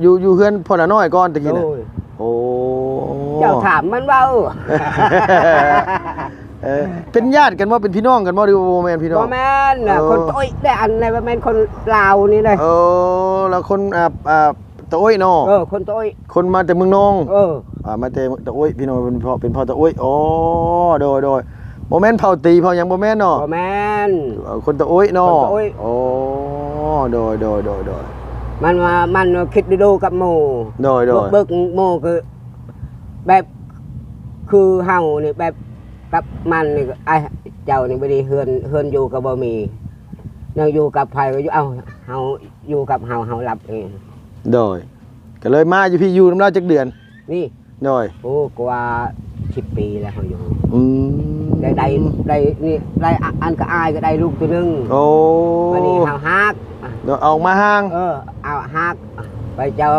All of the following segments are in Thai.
อยู่เฮือนพ่อละน้อยก่อนตะกี้น่ะโอ้เจ้าถามมันเว้าเป็นญาติกันบ่เป็นพี่น้องกันบ่หรือบ่แม่นพี่น้องบ่แม่นคนโอ้ยได้อันไหนบ่แม่นคนลาวนี่เลยแล้วคนตะโอ้ยเนาะคนตะโอ้ยคนมาแต่เมืองนองมาแต่ตะโอ้ยพี่น้องเป็นพ่อตะโอ้ยอ๋อโดยบ่แม่นเผาตีเผาหยังบ่แม่นเนาะบ่แม่นคนตะโอ้ยเนาะโอ้โดยมันคิดดูกับหมู่โดยเบิกหมู่คือแบบคือเฮานี่แบบกับมันนี่ไอ้เจ้านี่บ่ได้เฮือนอยู่ก็บ่มียังอยู่กับไผก็อยู่เฮาอยู่กับเฮารับเองโดยก็เลยมาอยู่พี่อยู่น้ำเราจักเดือนนี่โดยโอ้กว่า10 ปีแล้วเฮาอยู่ได้นี่ได้อันก็อายก็ได้ลูกตัวนึงโอ้วันนี้เฮาฮักเอามาห้างเอาฮักไปเจ้า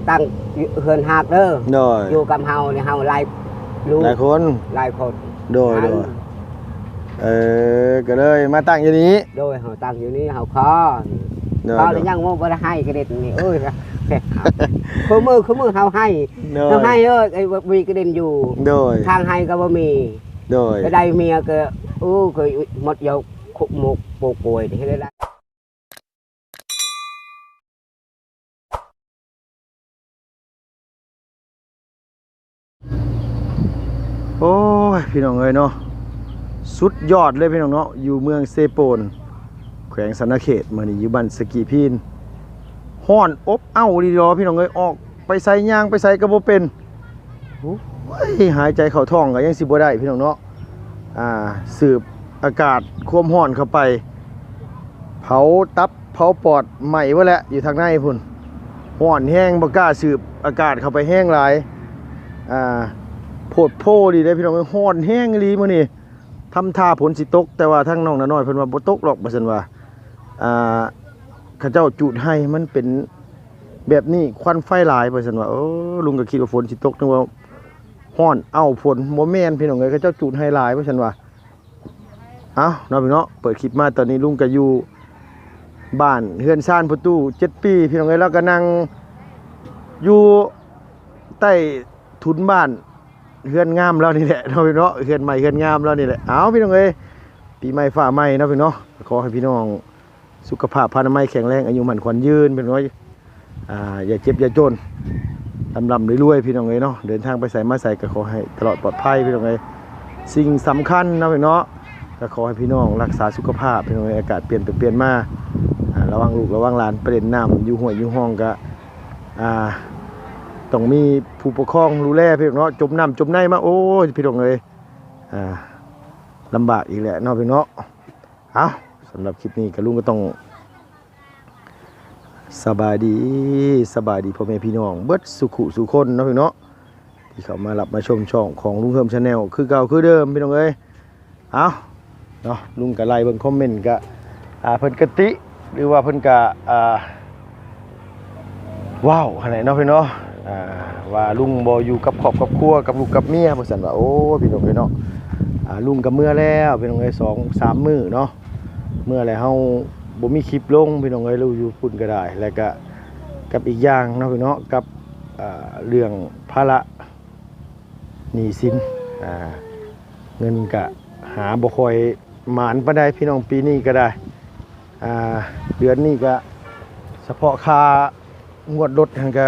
ตั้งเฮือนฮักเด้ออยู่กับเฮานี่เฮาหลายลูกหลายคนโดยก็เลยมาตั้งอยู่นี้โดยเฮาตั้งอยู่นี้เฮาขอแล้วยังบ่ได้ให้กระเด็นนี่คือมือเฮาให้ไอ้มีกระเด็นอยู่ทางให้ก็บ่มีก็ได้เมียก็ก็หมดยกขุกหมกโปกป่วยที่ได้โอ้ยพี่น้องเอ้ยเนาะสุดยอดเลยพี่น้องเนาะอยู่เมืองเซโปนแขวงศรรณเขตมื้อนี้อยู่บ้านสกีพีนฮ้อนอบอ้าวดีดอพี่น้องเอ้ยออกไปใส่ย่างไปใส่ก็บ่เป็นโอ้ยหายใจเข้าท้องก็ยังสิบ่ได้พี่น้องเนาะสืบอากาศความร้อนเข้าไปเผาตับเผาปอดไหม้บ่แล้วอยู่ทางในพุ่นร้อนแห้งบ่กล้าสืบอากาศเข้าไปแห้งหลายโพดโพดีได้พี่น้องฮ้อนแห้งอีหลีมื้อนี้ทำท่าฝนสิตกแต่ว่าทั้งน้องน้อยเพิ่นว่าบ่ตกหรอกว่าซั่นว่าเขาเจ้าจุดให้มันเป็นแบบนี้ควันไฟหลายว่าซั่นว่าลุงก็คิดว่าฝนสิตกนึกว่าฮ้อนฝนบ่แม่นพี่น้องเอ้ยเขาเจ้าจุดให้หลายว่าซั่นว่าเนาะพี่เนาะเปิดคลิปมาตอนนี้ลุงก็อยู่บ้านเฮือนซ่านประตู7 ปีพี่น้องเอ้ยแล้วก็นั่งอยู่ใต้ทุนบ้านเฮือนงามแล้วนี่แหละเนาะพี่เนาะเฮือนใหม่เฮือนงามแล้วนี่แหละพี่น้องเอ้ยปีใหม่ฟ้าใหม่เนาะพี่เนาะขอให้พี่น้องสุขภาพพรรณนามัยแข็งแรงอายุมั่นขวัญยืนเป็นน้อยอย่าเจ็บอย่าจนลำรวยพี่น้องเอ้ยเนาะเดินทางไปใส่มาใส่ก็ขอให้ตลอดปลอดภัยพี่น้องเอ้ยสิ่งสำคัญเนาะพี่เนาะก็ขอให้พี่น้องรักษาสุขภาพพี่น้องเอ้ยอากาศเปลี่ยนไปเปลี่ยนมาระวังลูกระวังหลานประเด็นน้ำอยู่ห้วยอยู่ห้องก็ต้องมีผู้ปกครองดูแลพี่น้องเนาะจมน้ำจมในมาโอ้ยพี่น้องเอ้ยลำบากอีกแหละเนาะพี่น้องสำหรับคลิปนี้กับลุงก็ต้องสบายดีพ่อแม่พี่น้องเบิดสุขุสุคนเนาะพี่น้องที่เขามารับมาชมช่องของลุงเฮิมชาแนลคือเก่าคือเดิมพี่น้องเอ้ยเนาะลุงก็ไล่เบิ่งคอมเมนต์ก็เพิ่นกติหรือว่าเพิ่นก็ว้าวขนาดเนาะพี่น้องว่าลุงบ่อยู่กับครอบครัวกับลูกกับเมียบ่ซั่นว่าโอ้พี่น้องเนาะลุงก็เมื่อแล้วพี่น้องเอ้ย2-3 มื้อเนาะเมื่อแล้วเฮาบ่มีคลิปลงพี่น้องเอ้ยเราอยู่พุ่นก็ได้แล้วก็กับอีกอย่างเนาะพี่น้องกับเรื่องภาระหนี้สินเงินก็หาบ่ค่อยหมานปานใดพี่น้องปีนี้ก็ได้เดือนนี้ก็เฉพาะค่างวดรถหั่นก็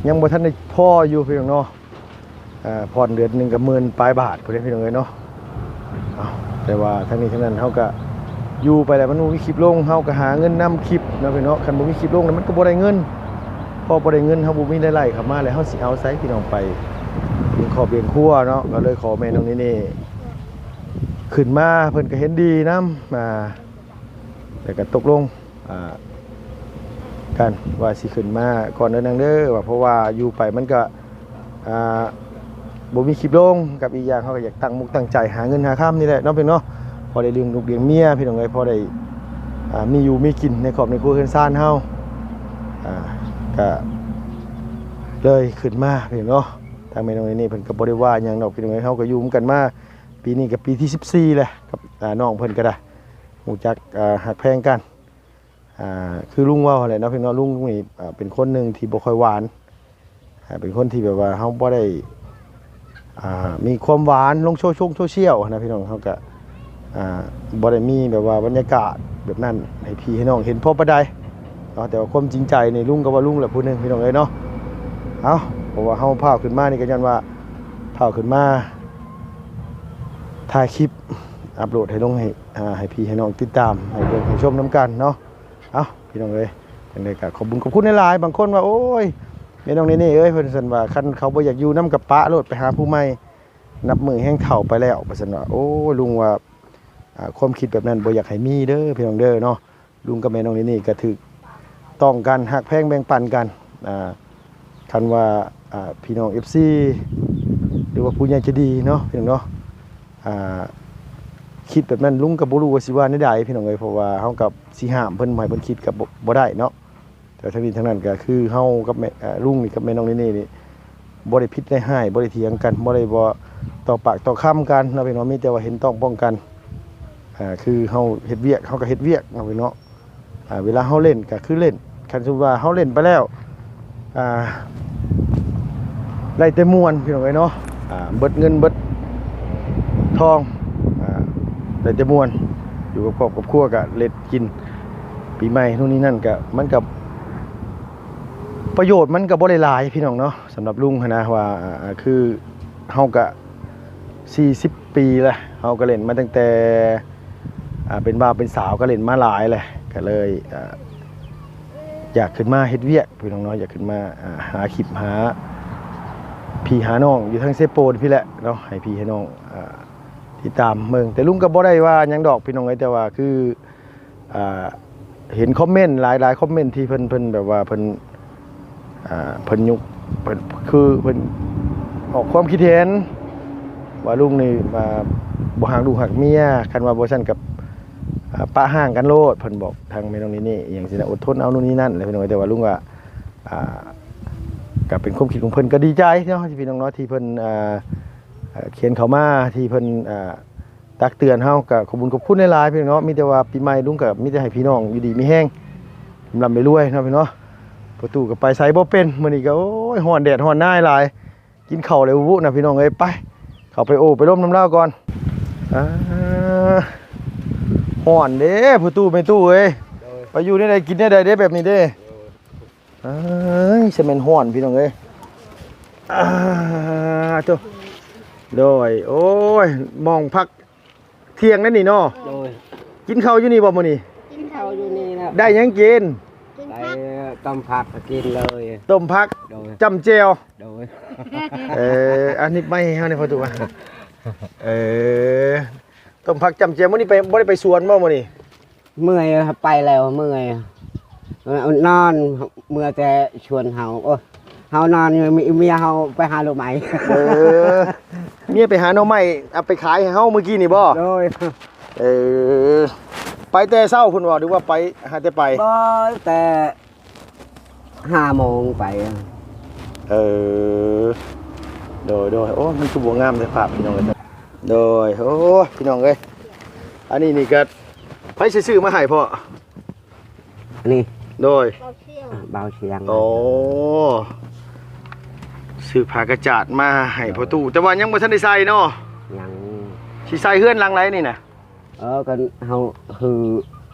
ยังบ่ทันได้พออยู่พี่น้องเนาะผ่อนเดือนนึงก็10,000 ปลายบาทพุ่นพี่น้องเอ้ยเนาะแต่ว่าทั้งนี้ทั้งนั้นเฮาก็อยู่ไปแล้วมันบ่มีคลิปลงเฮาก็หาเงินนำคลิปเนาะพี่น้องคันบ่มีคลิปลงมันก็บ่ได้เงินพอบ่ได้เงินเฮาบ่มีได้ไล่เข้ามาแล้วเฮาสิเอาไสพี่น้องไปเลี้ยงครอบเลี้ยงครัวเนาะก็เลยขอแม่น้องนี่ขึ้นมาเพิ่นก็เห็นดีนำแล้วก็ตกลงกันว่าสิขึ้นมาก่อนเด้อนางเด้อว่าเพราะว่าอยู่ไปมันก็บ่มีคลิปลงกับอีกอย่างเขาก็อยากตั้งมุกตั้งใจหาเงินหาค่ำนี่แหละเนาะพี่น้องพอได้เลี้ยงลูกเลี้ยงเมียพี่น้องเอ้ยพอได้มีอยู่มีกินในครอบในครัวเฮือนซ่านเฮาก็เลยขึ้นมาพี่น้องเนาะทางแม่น้องนี่เพิ่นก็บ่ได้ว่าหยังดอกพี่น้องเอ้ยเฮาก็อยู่กันมาปีนี้ก็ปีที่14แล้วกับน้องเพิ่นก็ได้รู้จักหักแพงกัน คือลุงว่าอะไรเนาะพี่น้องลุงนี่เป็นคนหนึ่งที่บ่ค่อยหวานเป็นคนที่แบบว่าเฮาบ่ได้มีความหวานลงโซเชียลนะพี่น้องเฮาก็บ่ได้มีแบบว่าบรรยากาศแบบนั้นให้พี่ให้น้องเห็นพอปานใดเนาะแต่ว่าความจริงใจนี่ลุงก็ว่าลุงแหละผู้หนึงพี่น้องเอ้ยเนาะเอาเพราะว่าเฮาพาขึ้นมานี่ก็ยันว่าพาขึ้นมาถ่ายคลิปอัปโหลดให้ลงให้พี่ให้น้องติดตามให้เบิ่งให้ชมนํกันเนาะเอาพี่น้องเอ้ยจังได๋ก็ขอบคุณหลายๆบางคนว่าโอ้ยแม่น้องนี่เอ้ยเพิ่นซั่นว่าคันเขาบ่อยากอยู่นํกับป๊าโลดไปหาผู้ใหม่นับมือแห้งเฒ่าไปแล้วว่าซั่นว่าโอ้ลุงว่าความคิดแบบนั้นบ่อยากให้มีเด้อพี่น้องเด้อเนาะลุงกับแม่น้องนี่ก็ถูกต้องกันฮักแพงแบ่งปันกันคันว่าพี่น้อง FC หรือว่าผู้ใหญ่ใจดีเนาะพี่น้องเนาะคิดแบบนั้นลุงก็บ่รู้ว่าสิว่าแนวใดพี่น้องเอ้ยเพราะว่าเฮากับสิห้ามเพิ่นบ่ให้เพิ่นคิดก็บ่ได้เนาะแต่ทั้งนี้ทั้งนั้นก็คือเฮากับแม่ลุงนี่กับแม่น้องนี่บ่ได้ผิดได้ให้บ่ได้เถียงกันบ่ได้ต่อปากต่อคำกันเนาะพี่น้องมีแต่ว่าเห็นต้องป้องกันคือเฮาเฮ็ดเวียกเฮาก็เฮ็ดเวียกเนาะพี่น้องเวลาเฮาเล่นก็คือเล่นคันสมมุติว่าเฮาเล่นไปแล้วได้แต่ม่วนพี่น้องเอ้ยเนาะเบิดเงินเบิดทองได้แต่ม่วนอยู่กับครอบครัวก็เล่นกินปีใหม่นู่นนี่นั่นก็มันก็ประโยชน์มันก็บ่ได้หลายพี่น้องเนาะสำหรับลุงนะว่าคือเฮาก็40 ปีแล้วเฮาก็เล่นมาตั้งแต่เป็นบ่าวเป็นสาวก็เล่นมาหลายเลยก็เลยอยากขึ้นมาเฮ็ดเวียกพี่น้องเนาะอยากขึ้นมาหาคลิปหาพี่หาน้องอยู่ทางเซโปนพี่แหละเนาะให้พี่ให้น้องติดตามเมืองแต่ลุงก็บ่ได้ว่าหยังดอกพี่น้องเอ้ยแต่ว่าคือเห็นคอมเมนต์หลายคอมเมนต์ที่เพิ่นแบบว่าเพิ่นยุกเพิ่นคือเพิ่นออกความคิดเห็นว่าลุงนี่บ่ฮักลูกฮักเมียคันว่าบ่ซั่นกับปะห่างกันโลดเพิ่นบอกทางแม่น้องนี่อย่างสินะอดทนเอานู่นนี่นั่นอะไรพี่น้องแต่ว่าลุงว่าก็เป็นความคิดของเพิ่นก็ดีใจเนาะที่พี่น้องเนาะที่เพิ่นเขียนเข้ามาที่เพิ่นตักเตือนเฮาก็ขอบคุณหลายๆพี่น้องเนาะมีแต่ว่าปีใหม่ลุงก็มีแต่ให้พี่น้องอยู่ดีมีแห้งลำไปรวยเนาะพี่เนาะประตูก็ไปไสบ่เป็นมื้อนี้ก็โอ้ยร้อนแดดร้อนหน้าหลายกินข้าวเลยวุนะพี่น้องเอ้ยไปเข้าไปโอ้ไปร่มน้ำเล่าก่อนร้อนเด้ประตูไม่ตู้เอ้ยไปอยู่ในใดกินในใดเด้แบบนี้เด้สิแม่นร้อนพี่น้องเอ้ยโตโดยโอ้ยมองพักเที่ยงนั่นนี่เนาะกินข้าวอยู่นี่บ่มื้อนี้กินข้าวอยู่นี่นะได้หยังกินได้ต้มผักกินเลยต้มผักจำแจ่วโดยอันนี้ไม่เฮานี่พอถูกป่ะต้มผักจำแจ่วมื้อนี้ไปบ่ได้ไปสวนบ่มื้อนี้เมื่อยไปแล้วเมื่อยนอนเมื่อแต่ชวนเฮาเฮานอนเมียเฮาไปหาลูกไหมเมียไปหาหน่อไม้เอาไปขายให้เฮาเมื่อกี้นี่บ่โดยไปแต่เช้าพุ่นบ่หรือว่าไปหาแต่ไปบ่แต่5 โมงไปโดยโอ้มันคือบ่งามแต่ภาพพี่น้องเอ้ยโดยโอ้พี่น้องเอ้ยอันนี้นี่ก็ไผสิซื้อมาให้พ่อนี่โดยเบาเชียงโอ้ซื้อผ้ากระจาดมาให้พ่อตู้แต่ว่ายังบ่ทันได้ใส่เนาะยังสิใส่เฮือนหลังไรนี่น่ะก็เฮาคือ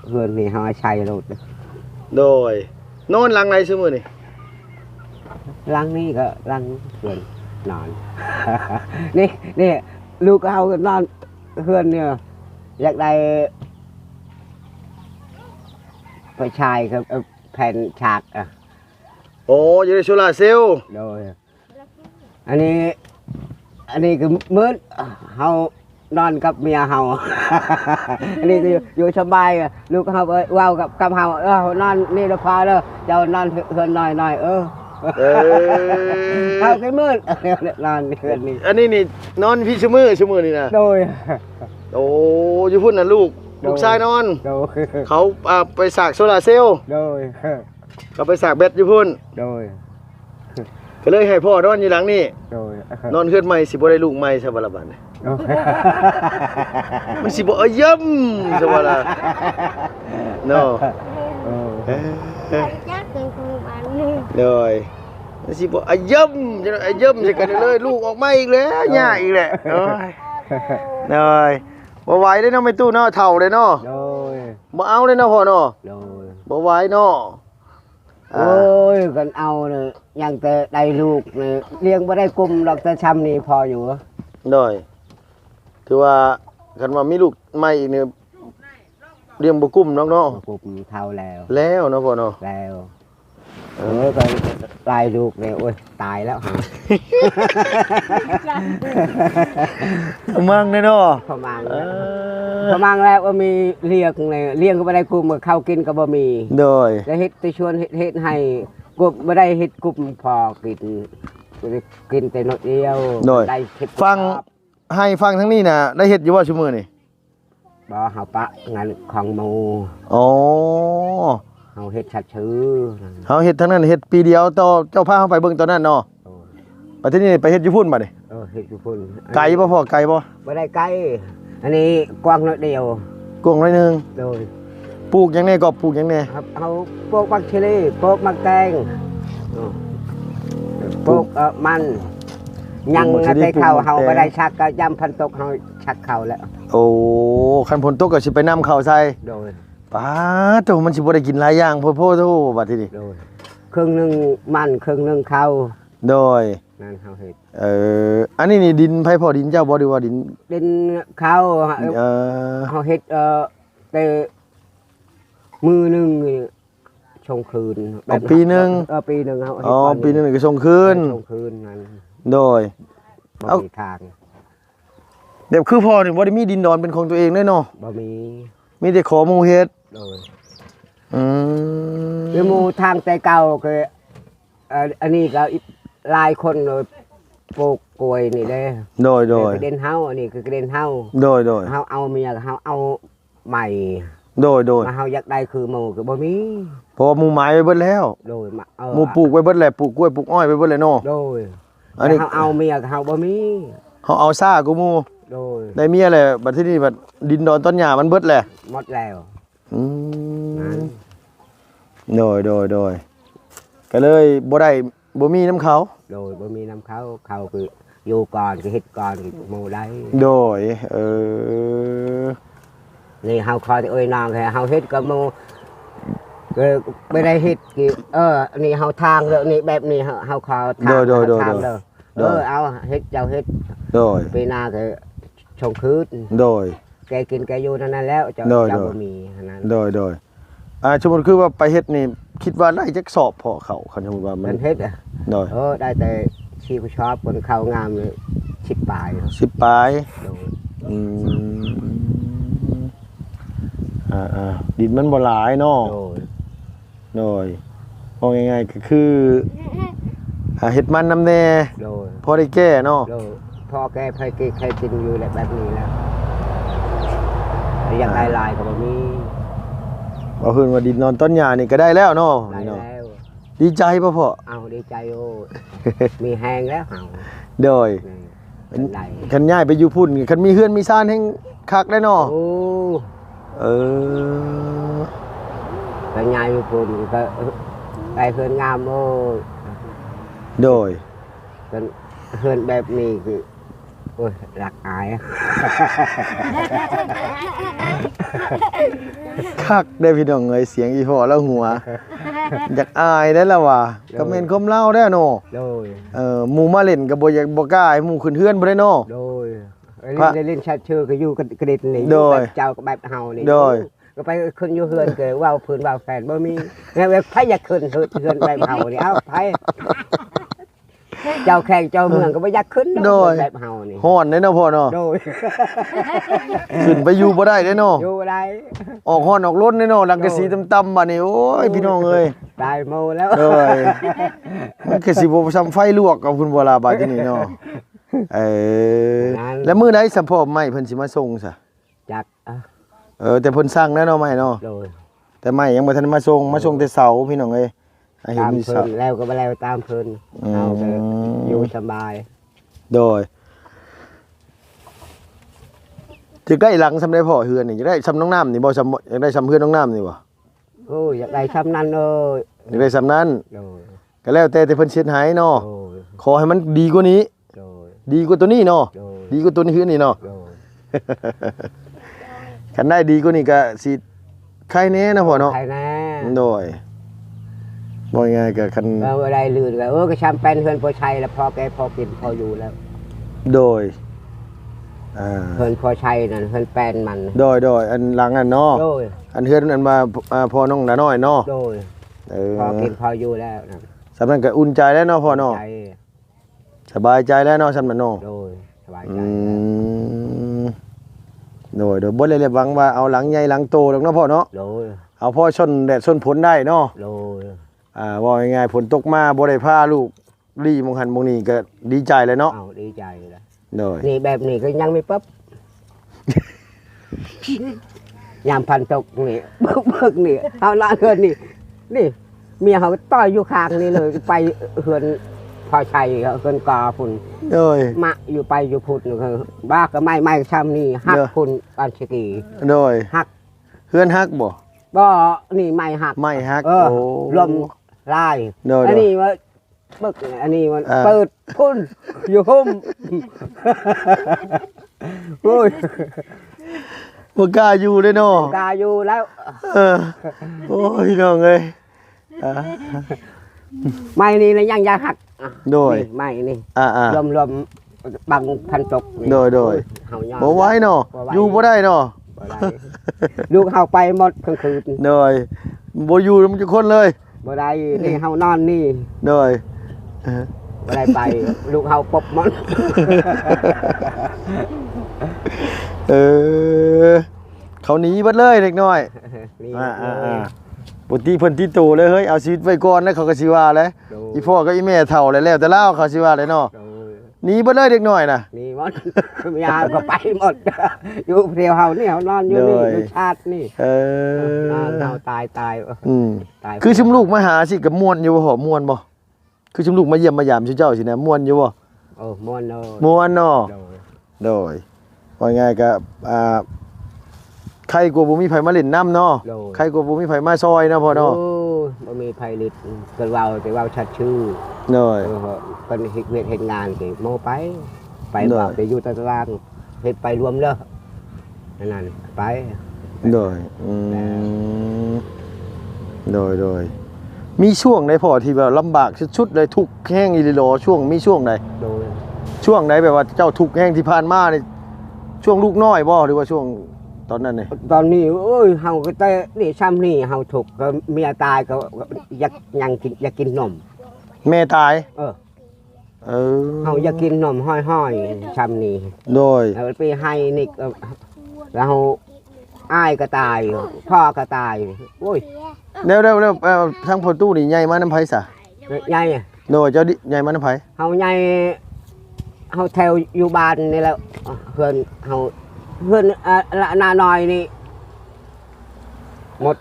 เฮือนนี่เฮาใช้โลดโดยนอนหลังไรซุมื้อนี่หลังนี้ก็หลังเฮือนนอนนี่ลูกเฮาก็นอนเฮือนเนี่ยอยากได้ไฟฉายครับแผ่นฉากโอ้ยได้โซลาร์เซลล์โดยอันนี้คือมื้อเฮานอนกับเมียเฮาอันนี้ก็อยู่สบายลูกเฮาว้าวกับเฮานอนนี่ละพาเด้อเจ้านอนเฮือนน้อยเฮาคือมื้อนอนเฮือนนี่อันนี้นี่นอนพี่ชั่วมื้อนี่นะโดยโอ้อยู่พุ่นน่ะลูกชายนอนเขาไปสากโซลาร์เซลล์โดยเขาไปสากแบตอยู่พุ่นโดยก็เลยให้พ่อนอนอยู่หลังนี่นอนเฮือนใหม่สิบ่ได้ลูกใหม่ซะบ่ล่ะบัดนี้มันสิบ่ย่ำซะบ่ล่ะเนาะ จักเป็นคนบ้านนี่ เลยสิบ่อาย่ำจังอาย่ำใส่กันเลยลูกออกมาอีกแล้วย่าอีกแหละโอ้ยเลยบ่ไหวเลยเนาะไม่ตู้เนาะเฒ่าเลยเนาะ โดย บ่เอาเลยเนาะพ่อเนาะ โดย บ่ไหวเนาะ โอ้ยกันเอาเนี่ยยังแต่ได้ลูกเนี่ยเลี้ยงบ่ได้กลุ่มดอกแต่ช้ำนี่พออยู่ โดยถือว่าคันว่ามีลูกใหม่อีกเนี่ยเลี้ยงบ่กุ้มเนาะเนาะ กลุ่มเท่าแล้ว แล้วเนาะพ่อเนาะ แล้วก็ลายลูกเนี่ยโอ้ยตายแล้ว มั่งเนาะ พอมังพอมังแล้วก็มีเลี้ยงเลยเลี้ยงก็บ่ได้กลุ่มข้าวกินก็บ่มี โดย แล้วเฮ็ดแต่ชวนเฮ็ดให้กลุ่มบ่ได้เฮ็ดกลุ่มพอกินแต่น้อยเดียวได้เฮ็ด ฟังให้ฟังทั้งนี้น่ะได้เฮ็ดอยู่ว่าชั่วโมงนี่ บ่เฮาปะงานของหมู่ อ๋อ เฮาเฮ็ดชัดชื่อ เฮาเฮ็ดทั้งนั้นเฮ็ดปีเดียวต่อเจ้าพาเฮาไปเบิ่งตอนนั้นเนาะไปที่นี่ไปเฮ็ดอยู่พุ่นบัดนี้ เฮ็ดอยู่พุ่น ไกลบ่พ่อไกลบ่ บ่ได้ไกลอันนี้กว้างน้อยเดียว กวงหน่อยหนึง โดย ปลูกหยังแน่ก็ปลูกหยังแน่ ครับเฮาปลูกมักเชอรี่ปลูกมักแตงปลูกมันยังได้เข้าเฮาบ่ได้ชักก็ย่ำพันตกเฮาชักเข้าแล้ว โอ้คันฝนตกก็สิไปนำข้าวใส่ โดย ป้าโตมันสิบ่ได้กินหลายอย่างโพดๆโธ่บัดทีนี้ โดยครึ่งหนึงมันครึ่งหนึงข้าว โดย นั่นเฮาเฮ็ด อันนี้นี่ดินไผพ่อดินเจ้าบ่หรือว่าดิน ดินข้าว เอ่อ เฮาเฮ็ดแต่มือหนึงนี่ชงคืน ปีหนึง ปีหนึงเฮา อ๋อปีหนึงก็ส่งคืน ชงคืนนั่น โดย บ่ เอ้า มีทาง แบบคือพ่อนี่บ่ได้มีดินดอนเป็นของตัวเองเลยเนาะ บ่มี มีแต่ขอหมู่เฮ็ด โดย อืม คือหมู่ทางแต่เก่าคืออันนี้ก็หลายคนเลยปลูกกล้วยนี่เด้ โดยโดย กระเด็นเฮาอันนี้คือกระเด็นเฮา โดยโดย เฮาเอาเมียเฮาเอาใหม่ โดยโดย มาเฮาอยากได้คือหมู่คือบ่มี เพราะว่าหมู่หมายไว้เบิดแล้ว โดยมา หมู่ปลูกไว้เบิดแหละปลูกกล้วยปลูกอ้อยไว้เบิดเลยเนาะ โดย อันนี้ เฮาเอาเมียเฮาบ่มี เฮาเอาซ่ากูหมู่ โดย ได้เมียแหละบัดทีนี้บัดดินดอนต้นหญ้ามันเบิดแหละ หมดแล้ว อื นั่ ม น โดยโดยโดยก็เลยบ่ได้บ่มีน้ำเขา โดยบ่มีน้ำเขาเขาคืออยู่ก่อนคือเฮ็ดก่อนคือหมู่ได้ โดยนี่เฮาคอยแต่เอ้ยนางให้เฮาเฮ็ดกับหมู่ก็ไม่ได้เฮ็ดกี่อันนี้เฮาทางเด้อนี่แบบนี้เฮาขอทาง โดย ทางเด้อเอาเฮ็ดเจ้าเฮ็ด โดย ปีหน้าก็ชงคืน โดย แกกินแกอยู่นั่นแล้วเจ้า โดย เจ้าบ่มีเท่านั้น โดยโดยสมมุติคือว่าไปเฮ็ดนี่คิดว่าได้จักสอบพอเขาคันสมมุติว่ามั มัน นเฮ็ดอ่ะ โดย ได้แต่ชีผู้ชอบคนเข้างามเลย10ปลายเนาะ 10ปลาย โดย อืมดินมันบ่หลายเนาะ โดย โดยพอง่ายๆก็คือเฮ็ดมันน้ำแน่ โดย พอได้แก้เนาะ โดยพ่อแกใครกินอยู่แบบนี้แล้วอยากได้ลายก็บ่มี ว่าเพิ่นว่าดินนอนต้นหญ้านี่ก็ได้แล้วเนาะ ได้ นี่เนาะ แล้ว ดีใจป่ะพ่อ เอาดีใจโอ้ มีแหงแล้วเฮา โดย เป็นไร คันย้ายไปอยู่พุ่นคันมีเฮือนมีซ่านแห่งคักได้เนาะ โอ้ เออ ไปงานอยู่ปุ่นก็ไปเพื่อนงามโอ้ โดย เป็นเพื่อนแบบนี้คือโอ้ยรักอาย คักได้พี่น้องเอ้ยเสียงอีพ่อแล้วหัว อยากอายได้แล้วว่ะก็แม่นคมเล่าได้เนาะ โดย หมู่มาเล่นก็บ่อยากบ่กล้าให้หมู่ขึ้นเฮือนบ่ได้เนาะ โดย พระ เล่นชัดชื่อก็อยู่กระเด็นนี่ โดย แบบเจ้าก็แบบเฮานี่ โดย ก็ไปขึ้นอยู่เฮือนเกิดว่าวพื้นว่าวแฟนบ่มีแล้วไผอยากขึ้นเฮือนแบบเฮานี่เอ้าไผเจ้าแข่งเจ้าเมืองก็บ่อยากขึ้นเนาะ โดย แบบเฮานี่ ฮ้อนเด้เนาะพ่อเนาะ โดย ขึ้นไปอยู่บ่ได้เด้เนาะ อยู่ได้ ออกฮ้อนออกร้นเด้เนาะลังกะสีต่ำๆบัดนี้โอ้ยพี่น้องเอ้ย ตายโมแล้ว โดยมันก็สิบ่ซ้ำไฟลวกกับคุณบ่ล่ะบาดนี้เนาะแล้วมื้อใดสัมพ่อใหม่เพิ่นสิมาส่งซะ จัก แต่เพิ่นสั่งแล้วเนาะใหม่เนาะ โดย แต่ใหม่ยังบ่ทันมาส่งแต่เสาพี่น้องเอ้ยให้เห็น ตาม มี เพิ่ เสาน แล้วก็บ่แล้วตามเพิ่น อืม เอาก็อยู่สบาย โดยจะได้หลังซำได้พ่อเฮือนนี่จะได้ซำน้องน้ำนี่บ่ซำอยากได้ซำเฮือนน้องน้ำนี่บ่ โอ้ยอยากได้ซ้ำนั้นเอ้ย อยากได้สำนั้น โดย ก็แล้วแต่เพิ่นเช็ดให้เนาะ โดย ขอให้มันดีกว่านี้ โดย ดีกว่าตัวนี้เนาะ โดย ดีกว่าตัวนี้คือนี่เนาะ โดย คันได้ดีกว่านี้ก็สิใครแน่นะพ่อเนาะ ใครแน่ โดยบ่ง่ายก็คัน ก็ได้ลื่นก็ก็ช้ำเป็นเพื่อนพอใช้แล้วพอแกพอกินพออยู่แล้ว โดยเพื่อนพอใช้นั่นเพื่อนแปลนมัน โดยอันหลังอันเนาะ โดย อันเฮือนอันมาพ่อน้องน้าน้อยเนาะ โดย เออ พอกินพออยู่แล้วนะ สำนั้นก็อุ่นใจแล้วเนาะพ่อเนาะ ใจ สบายใจแล้วเนาะสำนั้นเนาะ โดยสบาย อื ใจ มโดยบ่ได้หวังว่าเอาหลังใหญ่หลังโตดอกเนาะพ่อเนาะ โดย เอาพ่อชนแดดชนฝนได้เนาะ โดย ว่าง่ายๆฝนตกมาบ่ได้พาลูกลี่มงหันมงนี้ก็ดีใจเลยเนาะ เอาดีใจเลย โดย นี่แบบนี้ก็ยังไม่ปั๊บ ยามพันตกนี่เบิกนี่เอาละเฮือนนี่เมียเขาต่อยอยู่ข้างนี่เลยไปเฮือนพอชัยเฮือนกอพุ่น โดย มะอยู่ไปอยู่พุ่นบ้าก็ไม่ช้ำนี่หักพุ่นอันชกี โดย หัก เฮือนฮักบ่ บ่นี่ไม่หัก ไม่ฮัก เออ โอ้ ลมลาย โดย อันนี้ว่าบึกอันนี้มัน อ่า เปิดพุ่นอยู่ห่มโอ้ย บ่กล้าอยู่เลยเนาะ กาอยู่แล้ว เออโอ้ยน้องเอ้ยอ่า ไม่นี่นะยังยาหักอ่ะ โดย นี่ไม่นี่ อ่า รวมบังพันตกนี่ โดย เฮาย่อ บ่ไหว้เนาะ บ่ไหว อยู่บ่ได้เนาะ บ่ได้ลูกเฮาไปหมดกลางคืน โดยบ่อยู่มันจะคนเลย บ่ได้นี่เฮานอนนี่ โดย บ่ได้ไป ลูกเฮาปบหมด เออเขาหนีเบัดเลยเด็กน้อย นี่ ปกติเพิ่นที่โตเลยเฮ้ยเอาชีวิตไว้ก่อนแล้วเขาก็สิว่าแหล้ว โดย อีพ่อกับอีแม่เฒ่าแล้วแต่เล่าเขาสิว่าเลยเนาะ โดย หนีเบัดเลยเด็กน้อยน่ะ นี่หมด ยาก็ไปหมด อยู่เดียวเฮานี่เฮานอนอยู่นี่ โดย อยู่ชาตินี่ เออ นอนเฮาตาย อืม ตาย คือชุมลูกมาหาสิกับม่วนอยู่บ่หอม่วนบ่คือชุมลูกมาเยี่ยมมายามชื่อเจ้าสินะม่วนอยู่บ่ โอ้ม่วนโดย ม่วนเนาะ โดย โดยว่าง่ายก็ใครกลัวบ่มีไผมาเล่นน้ำเนาะใครกลัวบ่มีไผมาซอยเนาะพ่อเนาะ โอ้บ่มีไผลิดเกิดเว้าแต่เว้าชัดชื่อ โดย เพิ่นเฮ็ดเฮ็ดงานสิโมไป โดย ว่าไปอยู่ตารางเฮ็ดไปรวมเด้อนั่นไป โดยโดยมีช่วงใดพอที่แบบลำบากชุดๆเลยทุกข์แห้งอีหลีโลช่วงมีช่วงใด โดย ช่วงไหนแบบว่าเจ้าทุกข์แห้งที่ผ่านมานี่ช่วงลูกน้อยบ่หรือว่าช่วงตอนนั้นนี่ ตอนนี้โอ้ยเฮาก็แต่นี่ซ้ำนี่เฮาถูกก็เมียตายก็อยากยังกินอยากกินนม แม่ตาย เออ เออ เฮาอยากกินนมห้อยๆซ้ำนี่ โดย แล้วไปให้นี่ก็แล้วอ้ายก็ตายพ่อก็ตายโอ้ย แล้วทางพ่อตู้นี่ใหญ่มาน้ำไผซะ ใหญ่ โดยเจ้าดิใหญ่มาน้ำไผ เฮาใหญ่เฮาแถวอยู่บ้านนี่แหล้วเพื่อนเฮาเพื่อนละนาน้อยนี่หมด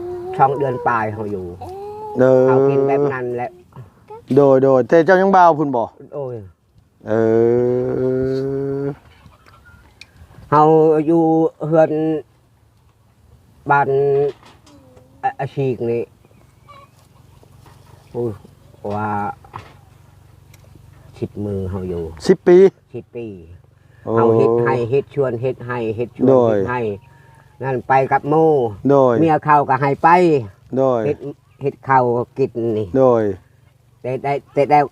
2 เดือนปลายเฮาอยู่ เออ เฮากินแบบนั้นแหละ โดยแต่เจ้ายังบ่าวพุ่นบ่ โอ้ย เออ เฮาอยู่เฮือนบ้านอาชีกนี่โอ้ยว่า10 มือเฮาอยู่ 10 ปี 10 ปี โอ้ เอาเฮ็ดให้เฮ็ดชวนเฮ็ดให้เฮ็ดชวน โดย เฮ็ดให้นั่นไปกับโม โดย เมียเขาก็ให้ไป โดย เฮ็ดข้าวกินนี่ โดย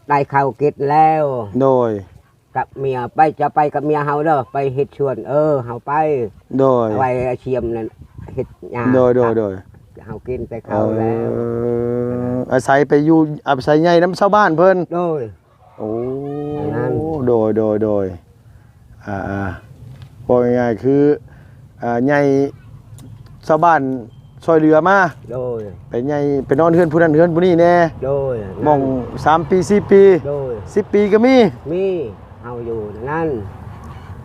ได้ข้าวกินแล้ว โดย กับเมียไปจะไปกับเมียเฮาเด้อไปเฮ็ดชวนเฮาไป โดย ไว้เชียมนั่นเฮ็ดหญ้า โดย เฮากินแต่ข้าวแล้ว อาศัยไปอยู่อาศัยใหญ่น้ำชาวบ้านเพิ่น โดย โอ้ นั่น โดยบอกง่ายๆคือใหญ่ชาวบ้านซอยเรือมา โดย ไปใหญ่ไปนอนเฮือนผู้นั้นเฮือนผู้นี้แน่ โดย มอง3 ปี4 ปี โดย 10 ปีก็มี มีเฮาอยู่นั่น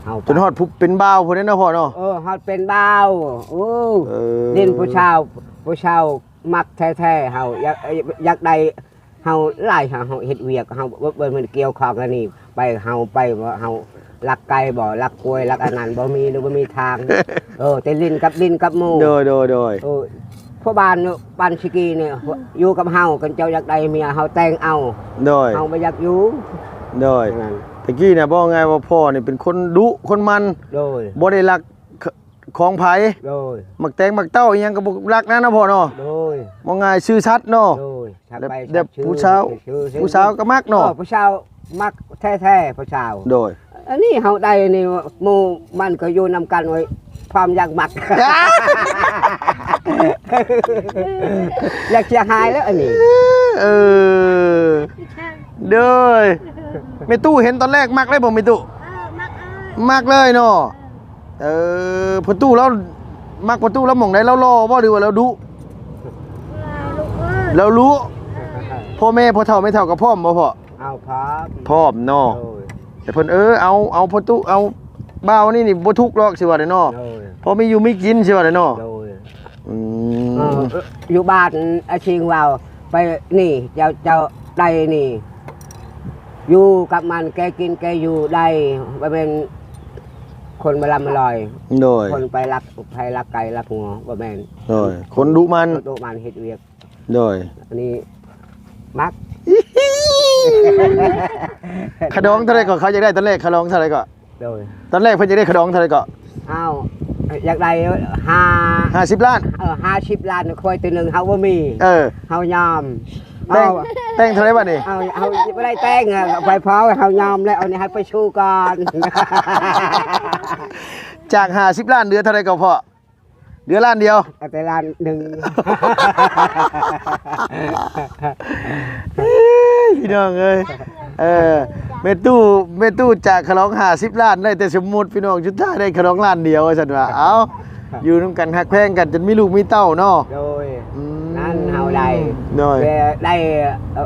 เฮาไป จนฮอดผู้เป็นบ่าวพุ่นนั้นเนาะพ่อเนาะ ฮอดเป็นบ่าวโอ้ เออ ดินผู้ชาวมักแท้ๆเฮาอยากได้เฮาหลายเฮาเฮ็ดเวียกเฮาเบิ่มันเกี่ยวข้องกันนี่ไปเฮาไปว่าเฮาลักไก่บ่ลักกล้วยลักอันนั้นบ่มีหรือบ่มีทาง แต่ลิ้นกับหมู่ โดย โอ้ พ่อบ้านชิกีเนี่ยอยู่กับเฮากันเจ้าอยากได้เมียเฮาแต่งเอา โดย เฮาบ่อยากอยู่ โดยตะกี้เนี่ยบอกไงว่าพ่อนี่เป็นคนดุคนมัน โดย บ่ได้รักของไผ โดย มักแตงมักเต้าอีหยังก็บ่รักนะพ่อเนาะ โดย บ่ง่ายชื่อชัดเนาะ โดยชัดไป เด็บ ชื่อ ผู้สาว ชื่อ ผู้สาวก็มักเนาะ ผู้สาวมักแท้ๆผู้สาว โดย อันนี้เฮาได้นี่หมู่มันก็อยู่นำกันไว้ความอยากมัก อยากเสียหายแล้วอันนี้ เออเด้อแม่ตู้เห็นตอนแรกมักเลยบ่แม่ตู้มักเลยเนาะพ่อตู้แล้วมักพ่อตู้แล้วหม่องใดแล้วรอบ่หรือว่าแล้วดุเรารู้พ่อแม่พ่อเฒ่าไม่เฒ่ากับพ่อมบ่พ่อ เอาครับ พ่อมเนาะ โดย แต่เพิ่นเอาพ่อตู้เอาบ่าวนี่บ่ทุกข์หรอกสิว่าได้เนาะ โดย พอมีอยู่มีกินสิว่าได้เนาะ โดย อื เอ ม ออยู่บ้านอาชิงเราไปนี่เจ้าได้นี่ อยู่กับมันแกกินแกอยู่ได้ไปเป็นคนมาลำมาลอย โดย คนไปรักไก่รักหัวบ่แม่น โดยคนดุมัน โตมันเฮ็ดเวียก โดย อันนี้มัก ขะดองเท่าไหร่ก็เขาอยากได้ตอนแรกขะดองเท่าไหร่ก็ โดย ตอนแรกเพิ่นอยากได้ขะดองเท่าไหร่ก็ อ้าวอยากได้50 ล้าน 50 ล้านคอยตัวหนึงเฮาบ่มี เออ เฮายอม แต่งเท่าไหร่บัดนี้ เอาบ่ได้แต่งอะไปพอเฮายอมแล้วเอานี่ให้ไปชูก่อน จาก50 ล้านเหลือเท่าไหร่ก็พอเหลือล้านเดียว เอาแต่ล้านหนึ่ง พี่น้องเอ้ยเมตู้จากขะดอง50 ล้านได้แต่สมมุติพี่น้องสุดท้ายได้ขะดองล้านเดียวว่าซั่นว่าเอ้าอยู่นำกันฮักแพงกันจนมีลูกมีเต้าเนาะ โดยนั่นเฮาได้ โดย ได้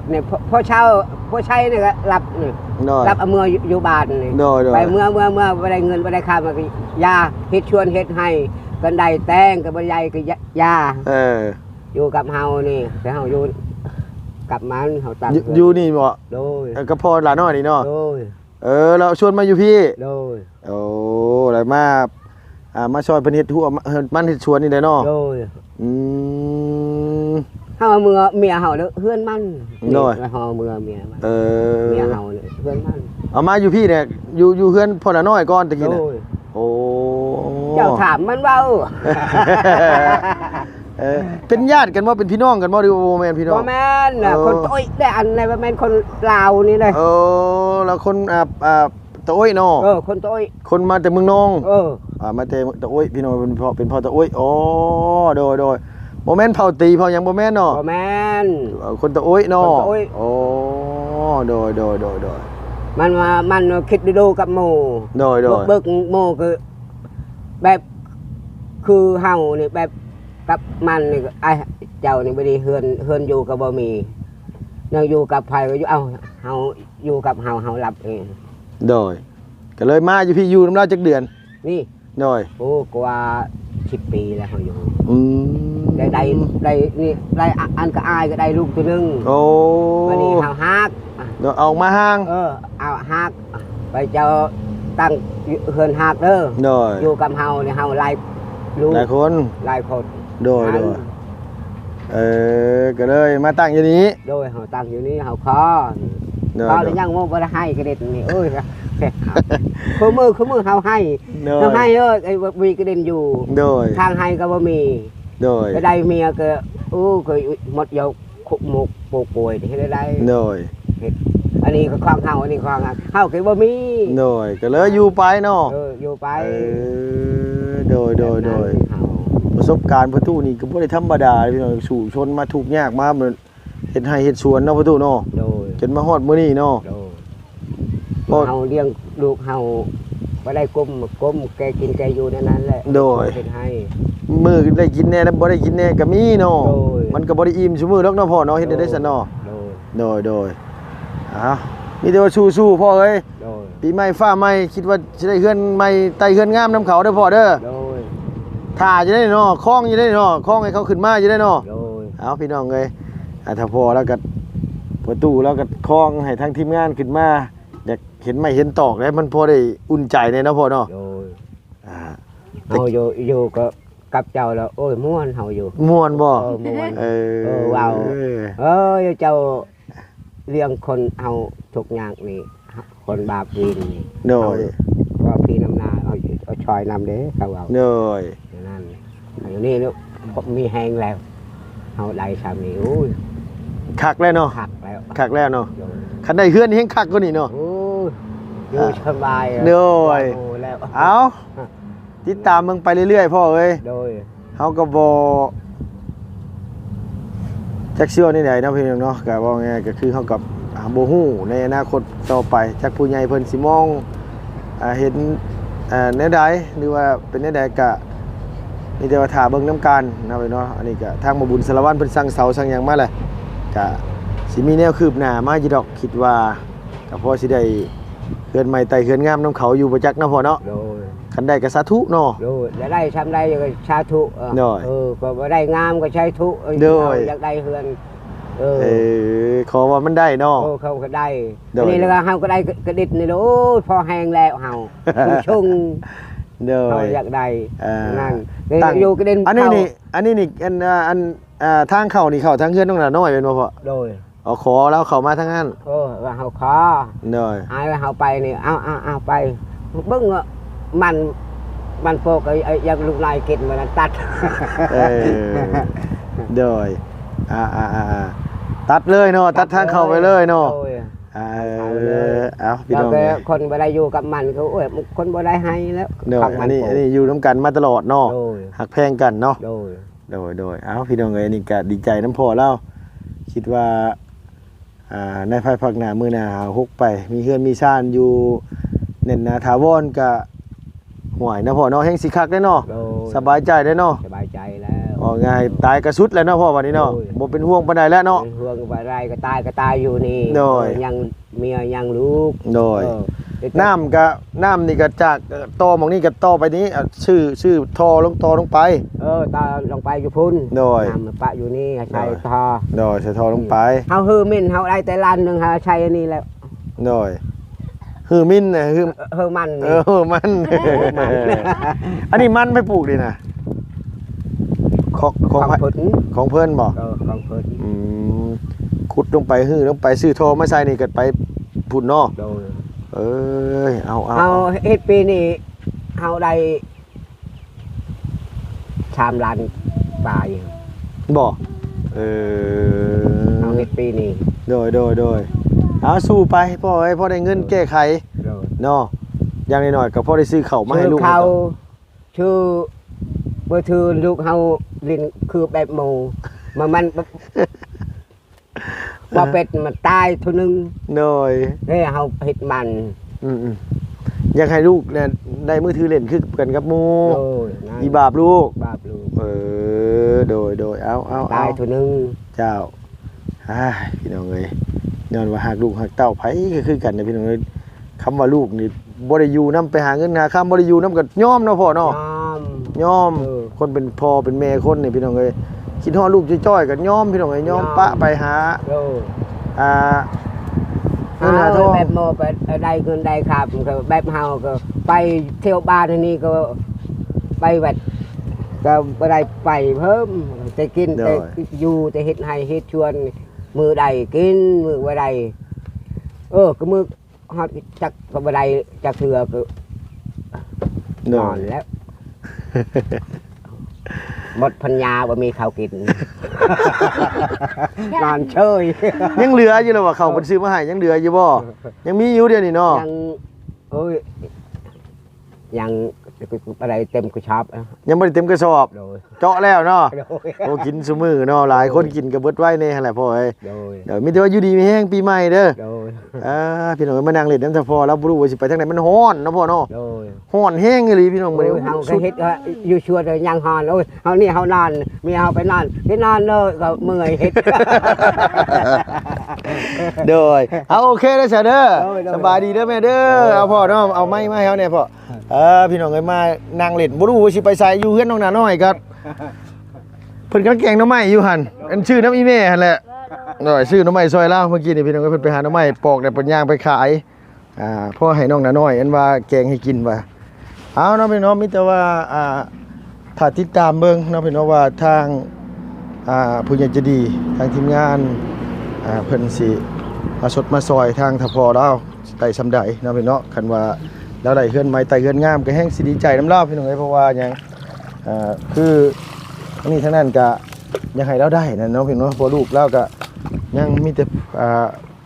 เนี่ยพ่อเช่าพ่อใช้นี่ก็รับนี่ โดย รับเอาเมื่ออยู่บ้านนี่ โดย ไปเมื่อบ่ได้เงินบ่ได้ค่ามันก็ยาเฮ็ดชวนเฮ็ดให้กันได้แต่งก็บ่ได้ก็ยา อยู่กับเฮานี่แต่เฮาอยู่กับมันเฮาตั้ง อยู่นี่บ่ โดย ก็พอหลานน้อยนี่เนาะ โดย เราชวนมาอยู่พี่ โดย โอ้แล้วมาช่วยเพิ่นเฮ็ดทั่วมันเฮ็ดสวนนี่ได้เนาะ โดย อืม เฮาเมื่อเมียเฮาเด้อเฮือนมัน โดย เฮาเมื่อเมียมัน เออ เมียเฮาเนี่ยเฮือนมัน เอามาอยู่พี่เนี่ยอยู่เฮือนพ่อหลานน้อยก่อนตะกี้ โด น่ะ ย โอ้ เจ้าถามมันเว้า เป็นญาติกันบ่เป็นพี่น้องกันบ่หรือว่าบ่แม่นพี่น้อง บ่แม่นน่ะคนโอ้ยได้อันไหนบ่แม่นคนลาวนี่เลย โอ้แล้วคนตะโอ้ยเนาะ คนโต้ย คนมาแต่เมืองนอง เ มาแต่ตะโอ้ยพี่น้องเป็นพ่อตะโอ้ยอ๋อโดยบ่แม่นเผาตีเผาหยังบ่แม่นเนาะ บ่แม่น คนตะโอ้ยเนาะ คนตะโอ้ย โอ้โดย มันคิดดูกับหมู่ โดย เบิกหมู่คือแบบคือเฮานี่แบบกับมันนี่ไอ้เจ้านี่บ่ได้เฮือนอยู่ก็บ่มีนั่งอยู่กับไผก็อยู่เฮาอยู่กับเฮารับเอง โดยก็เลยมาอยู่พี่อยู่น้ำเราจักเดือน นี่ โดย โอ้กว่า10 ปีแล้วเฮาอยู่ อืม ได้นี่ได้อันก็อายก็ได้ลูกตัวหนึง โอ้ วันนี้เฮาฮัก เดี๋ยวเอามาห้าง เอาฮักไปเจ้าตั้งเฮือนฮักเด้อ โดย อยู่กับเฮาเนี่ยเฮาหลายลูก หลายคน หลายคน โดยก็เลยมาตั้งอยู่นี้ โดยเฮาตั้งอยู่นี่เฮาขอ โดย ขอแล้วยังบ่ได้ให้ก็เด็ดนี่เอ้ยคือมือเฮาให้เฮาให้ไอ้วีก็เด่นอยู่ โดย ทางให้ก็บ่มี โดย ก็ได้เมียก็ก็หมดยกคุกหมกปลูกป่วยที่ได้ โดย อันนี้ก็ของเฮาอันนี้ของเฮาก็บ่มี โดยก็เลยอยู่ไปเนาะ อยู่ไป โดยประสบการณ์พ่อตู้นี่ก็บ่ได้ธรรมดาพี่น้องสู่ชนมาทุกข์ยากมาเหมือนเฮ็ดไร่เฮ็ดสวนเนาะพ่อตู้เนาะ โดย จนมาฮอดมื้อนี้เนาะ เฮาเลี้ยงลูกเฮาบ่ได้ก้มแกกินแกอยู่นั่นแหละ โดย เป็นให้ มื้อได้กินแน่แล้วบ่ได้กินแน่ก็มีเนาะ โดย มันก็บ่ได้อิ่มซุมื้อดอกเนาะพ่อเนาะเฮ็ดได้ซั่นเนาะ โดยมีแต่ว่าสู้ๆพ่อเอ้ย โดย ปีใหม่ฟ้าใหม่คิดว่าสิได้เฮือนใหม่ไต่เฮือนงามนํเขาเด้อพ่อเด้อ โดย ถ่าอยู่ได้เนาะคล้องอยู่ได้เนาะคล้องให้เขาขึ้นมาอยู่ได้เนาะ โดย เอาพี่น้องเอ้ยถ้าพอแล้วก็ประตูแล้วก็คล้องให้ทั้งทีมงานขึ้นมาอยากเห็นไม้เห็นตอกแล้วมันพอได้อุ่นใจเลยเนาะพ่อเนาะ โดย อ่า เอาอยู่ก็ กับเจ้าแล้วโอ้ยม่วนเฮาอยู่ ม่วนบ่ ม่วน ว้าว เจ้าเลี้ยงคนเฮาทุกอย่างนี่คนบาปวินนี่ โดย ว่าพี่น้ำนาเอาชอยนำเด้เขาเอา โดย นั่นอยู่นี่ลูกมีแหงแล้วเฮาได้สามีโอ้ย คักแล้วเนาะ คักแล้ว คักแล้วเนาะคันได้เฮือนนี่แฮงคักกว่านี้เนาะ โอ้ยอยู่สบาย โดย โอ้แล้ว เอาติดตามมึงไปเรื่อยๆพ่อเอ้ย โดย เฮาก็บ่จักเชื่อนี่ใดเนาะพี่น้องเนาะก็ว่าไงก็คือเฮากับบ่ฮู้ในอนาคตต่อไปจักผู้ใหญ่เพิ่นสิมองเห็นแนวใดหรือว่าเป็นแนวใดก็มีแต่ว่าท่าเบิ่งนํกันนะพี่เนาะอันนี้ก็ทางบ่บุญสารวัตรเพิ่นสั่งเสาสั่งหยังมาแหละก็สิมีแนวคืบหน้ามาอยู่ดอกคิดว่าก็พอสิได้เฮือนใหม่ไต่เฮือนงามนํเขาอยู่บ่จักเนาะพ่อเนาะ โดย คันได้ก็สาธุเนาะ โดยจะได้ทำได้ก็ชาทุ โดย ก็บ่ได้งามก็ใช้ทุ โดย อยากได้เฮือนขอว่ามันได้เนาะ เขาก็ได้ โดย นี่แล้วก็เฮาก็ได้กระดิษนี่โอ้ยพอแห้งแล้วเฮาชุ่ง เด้อ เขาอยากได้ นั่น ตั้ง อยู่กระเด็น อันนี้นี่ทางเข้านี่เข้าทางเฮือนน้องน่ะน้อยเป็นบ่พ่อ โดย เอาขอแล้วเข้ามาทางนั้น ว่าเฮาขอ เด้อ ให้เฮาไปนี่เอาไปเบิ่งว่ามันโปกอยากลูกนายกินมันตัด เด้อตัดเลยเนาะตัดทางเข้าไปเลยเนาะ โดย เอาพี่น้อง แล้วคนบ่ได้อยู่กับมันเขาโอ้ยคนบ่ได้ให้แล้ว เด้อ ขับ อั มัน นี้ โป อันนี้อยู่นํกันมาตลอดเนาะ โดย หักแพงกันเนาะ โดย โดยเอาพี่น้องเอ้ยนี่ก็ดีใจน้ำพ่อแล้วคิดว่าในภายภาคหน้ามื้อหน้าฮกไปมีเฮือนมีซ่านอยู่เน้นหนาถาวรก็ห่วยนะพ่อเนาะแฮงสิคักได้เนาะ โดย สบายใจได้เนาะ สบายใจแล้ว อ๋อง่ายตายกระสุดแล้วเนาะพ่อวันนี้เนาะ โอ้ย บ่เป็นห่วงปานใดแล้วเนาะ ห่วงว่าไรก็ตายอยู่นี่ โดย ยังเมียยังลูก โดย น้ำนี่ก็จากต่อหม่องนี้ก็ต่อไปนี้ชื่อท่อลงไป ตาลงไปอยู่พุ่น โดย น้ำมันปะอยู่นี่ใช้ทอ โดยใส่ท่อลงไป เฮาฮือมินเฮาได้แต่ล้านหนึงเฮาใช้อันนี้แล้ว โดยหือมินน่ะหือ ฮือมัน มัน อันนี้มันไปปลูกดินะของ ของผล ของเพื่อนบอก ของผล ขุดลงไปหื้อลงไปซื้อโทรมาใส่นี่ก็ไปพุ่นเนาะ โดย เอ้ยเอา เฮาเฮ็ดปีนี้เฮาได้3 ล้านบาทอยู่ บอกเอ เฮาเฮ็ดปีนี้ โดยเอาสู้ไปพ่อไอ้พ่อได้เงินแก้ไข โดย เนาะอย่างน้อยๆก็พ่อได้ซื้อข้าวมาให้ลูก เขาชื่อเบอร์ถือลูกเฮาเรียนคือแบบหมูมันว่าเป็ดมันตายทุนึง โดย เฮ้ยเฮาเฮ็ดมัน อยากให้ลูกเนี่ยได้มือถือเล่นคือกันกับหมู่ โอ้ยนั่น อีบาปลูก บาปลูก โดยเอา ตายทุนึง เจ้าพี่น้องเอ้ยย้อนว่าหากลูกหากเต้าไผก็คือกันนะพี่น้องเอ้ยคำว่าลูกนี่บ่ได้อยู่นำไปหาเงินหาคำบ่ได้อยู่นำก็ยอมเนาะพ่อเนาะยอมคนเป็นพ่อเป็นแม่คนนี่พี่น้องเอ้ยคิดฮอดลูกจ้อยๆก็ยอมพี่น้องเอ้ยยอมปะไปหา โอ้ เงินหาทอง แบบโมไปได้เงินได้ครับก็แบบเฮาก็ไปเที่ยวบ้านที่นี่ก็ไปแบบก็บ่ได้ไปเพิ่มแต่กินแต่อยู่แต่เฮ็ดให้เฮ็ดชวนมือใดกินมือบ่ได้ก็มือฮอดจักก็บ่ได้จักเทื่อก็นอนแล้ว หมดปัญญาบ่มีข้าวกิน นอนเฉย ยังเหลืออยู่เลยว่าเขาเพิ่นซื้อมาให้ยังเหลืออยู่บ่ยังมีอยู่เดี๋ยวนี้เนาะ ยังยังอะไรเต็มกระชับ ยังบ่ได้เต็มกระสอบ โดย เจาะแล้วเนาะ โดย โอ้กินซุมื้อเนาะหลายคนกินก็เบิดไว้แน่หั่นแหละพ่อเอ้ย โดย เดี๋ยวมีแต่ว่าอยู่ดีมีแห้งปีใหม่เด้อ โดย พี่น้องมานั่งเล่นน้ำตาพอแล้วบ่รู้ว่าสิไปทางไหนมันร้อนเนาะพ่อเนาะ โดย ร้อนแห้งอีหลีพี่น้อง โด มื้อย นี้ เฮาก็เฮ็ดอยู่ชวนยังฮอนโอ้ยเฮานี่เฮานอนมีเฮาไปนอนที่นอนเลยก็เมื่อยเฮ็ด เด้อเอาโอเคเด้อจ้ะเด้อ โดย สบายดีเด้อแม่เด้อเอาพ่อเนาะเอาไม้มาให้เฮาเนี่ยพ่อพี่น้องเอ้ยมานั่งเล่นบ่รู้ว่าสิไปไสอยู่เฮือนน้องหน้าน้อยก็เพิ่นกำลังแกงหน่อไม้อยู่หั่นอันชื่อน้ำอีแม่หั่นแหละหน่อยซื้อหน่อไม้ซอยลาวเมื่อกี้นี่พี่น้องเอ้ยเพิ่นไปหาหน่อไม้ปอกได้เพิ่นย่างไปขายพ่อให้น้องหน้าน้อยอันว่าแกงให้กินว่าเอาเนาะพี่น้องมีแต่ว่า ถ้าติดตามเบิ่งเนาะพี่น้องว่าทางผู้ใหญ่ใจะดีทางทีมงานเพิ่นสิมาสดมาซอยทางทพเราไต่ซำใดเนาะพี่น้องคันว่าแล้วได้เฮือนใหม่ไต่เฮือนงามก็แฮงสิดีใจน้ำลาวพี่น้องเอ้ยเพราะว่าหยังคืออันนี้ทั้งนั้นก็ยังให้เราได้นะเนาะพี่น้องเพราะลูกเราก็ยังมีแต่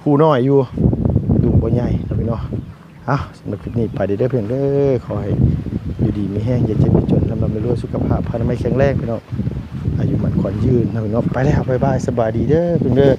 ผู้น้อยอยู่ลูกบ่ใหญ่เนาะพี่น้องสำหรับคลิปนี้ไปเด้อเพิ่นเด้อขอให้อยู่ดีมีแห้งอย่าเจ็บอย่าจนลำรวยสุขภาพพานามัยแข็งแรงพี่น้องอายุมันขวัญยืนนะพี่น้องไปแล้วบ๊ายบายสบายดีเด้อเพิ่นเด้อ